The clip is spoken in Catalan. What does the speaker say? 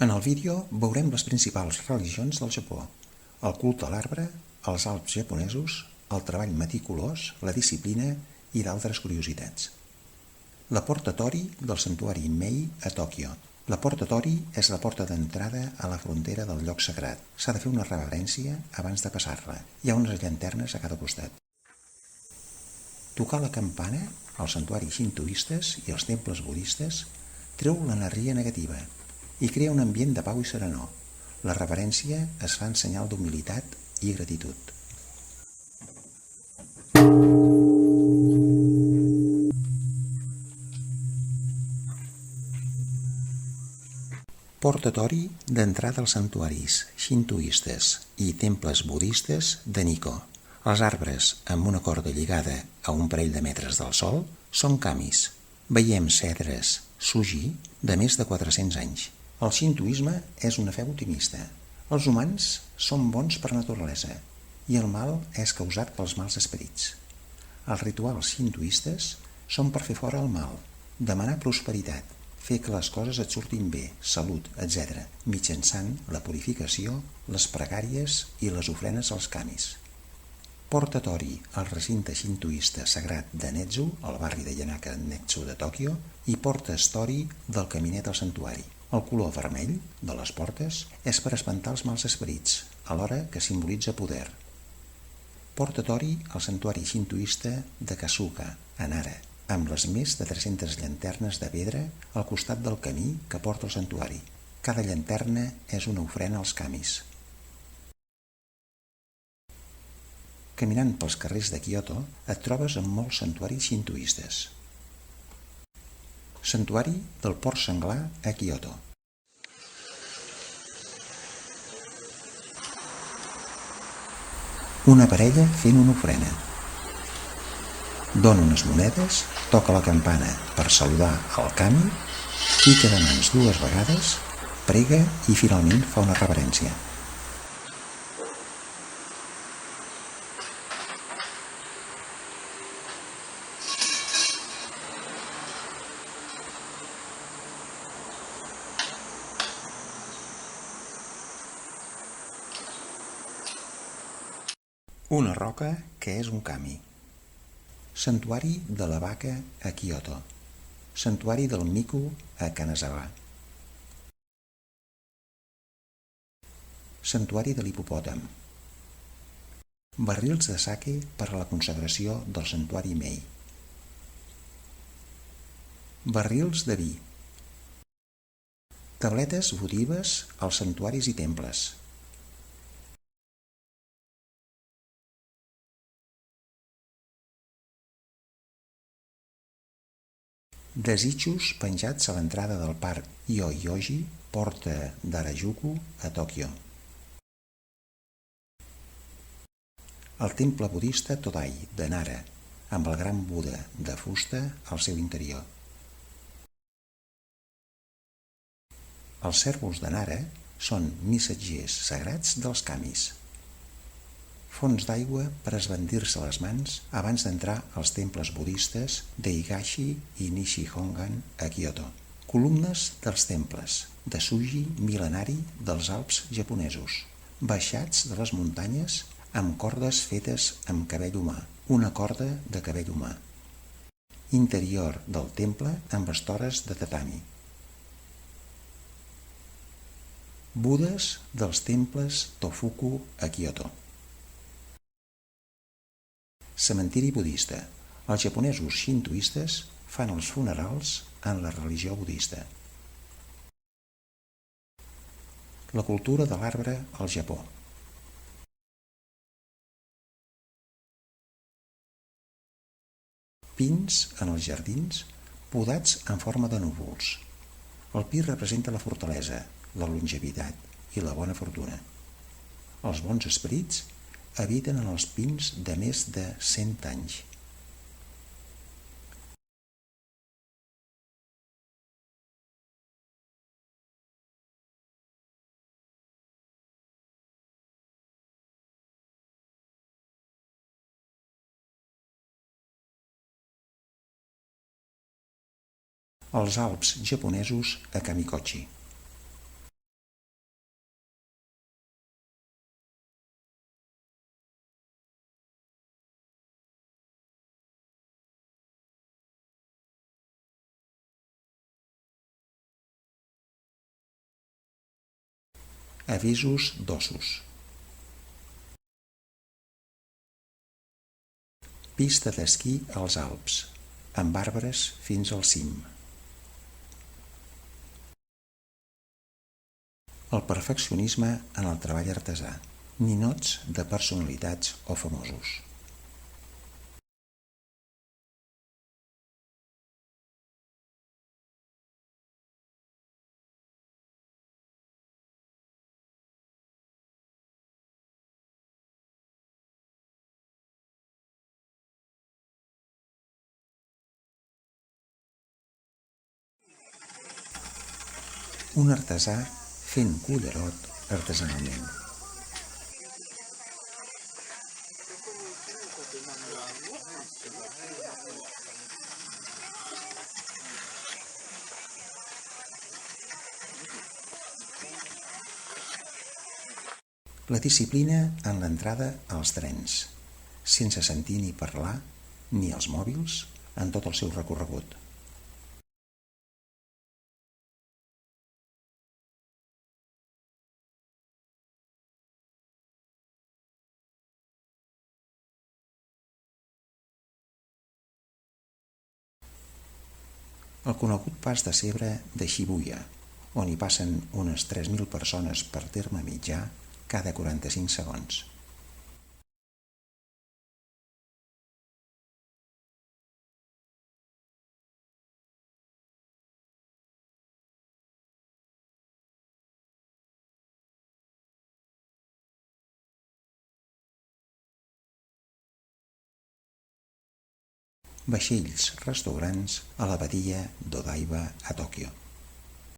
En el vídeo veurem les principals religions del Japó, el culte a l'arbre, els Alps japonesos, el treball meticulós, la disciplina i d'altres curiositats. La porta Tori del santuari Mei a Tòquio. La porta Tori és la porta d'entrada a la frontera del lloc sagrat. S'ha de fer una reverència abans de passar-la. Hi ha unes llanternes a cada costat. Tocar la campana als santuaris xintoistes i als temples budistes treu l'energia negativa i crea un ambient de pau i serenor. La reverència es fa en senyal d'humilitat i gratitud. Porta Tori d'entrada als santuaris xintoistes i temples budistes de Nikko. Els arbres amb una corda lligada a un parell de metres del sòl són kamis. Veiem cedres sugi de més de 400 anys. El xintoisme és una fe optimista. Els humans són bons per naturalesa i el mal és causat pels mals esperits. Els rituals xintoistes són per fer fora el mal, demanar prosperitat, fer que les coses et surtin bé, salut, etc., mitjançant la purificació, les pregàries i les ofrenes als kamis. Porta Tori al recinte xintoista sagrat de Netsu, al barri de Yanaka-Netsu de Tòquio, i portes Tori del caminet al santuari. El color vermell de les portes és per espantar els mals esperits, alhora que simbolitza poder. Porta Tori al santuari xintoista de Kasuga, a Nara, amb les més de 300 llanternes de pedra al costat del camí que porta al santuari. Cada llanterna és una ofrena als kamis. Caminant pels carrers de Kyoto et trobes amb molts santuaris xintoistes. Santuari del porc senglar a Kyoto. Una parella fent una ofrena. Dona unes monedes, toca la campana per saludar al kami, pica de mans 2 vegades, prega i finalment fa una reverència. Una roca que és un kami. Santuari de la vaca a Kyoto. Santuari del mico a Kanazawa. Santuari de l'hipopòtam. Barrils de sake per a la consagració del santuari Mei. Barrils de vi. Tabletes votives als santuaris i temples. Desitjos penjats a l'entrada del parc Yoyogi, porta d'Harajuku, a Tòquio. El temple budista Todai, de Nara, amb el gran Buda de fusta al seu interior. Els cérvols de Nara són missatgers sagrats dels kamis. Fonts d'aigua per esbandir-se les mans abans d'entrar als temples budistes d'Eigashi i Nishihongan a Kyoto. Columnes dels temples de Sugi mil·lenari dels Alps japonesos. Baixats de les muntanyes amb cordes fetes amb cabell humà. Una corda de cabell humà. Interior del temple amb estores de tatami. Budes dels temples Tofuku a Kyoto. Cementiri budista. Els japonesos xintoistes fan els funerals en la religió budista. La cultura de l'arbre al Japó. Pins en els jardins podats en forma de núvols. El pi representa la fortalesa, la longevitat i la bona fortuna. Els bons esperits habiten en els pins de més de 100 anys. Els Alps japonesos a Kamikochi. Avisos d'ossos. Pista d'esquí als Alps, amb arbres fins al cim. El perfeccionisme en el treball artesà. Ninots de personalitats o famosos. Un artesà fent cullerot artesanalment. La disciplina en l'entrada als trens, sense sentir ni parlar ni els mòbils en tot el seu recorregut. El conegut pas de Cebre de Shibuya, on hi passen unes 3.000 persones per terme mitjà cada 45 segons. Vaixells restaurants a la badia d'Odaiba a Tòquio.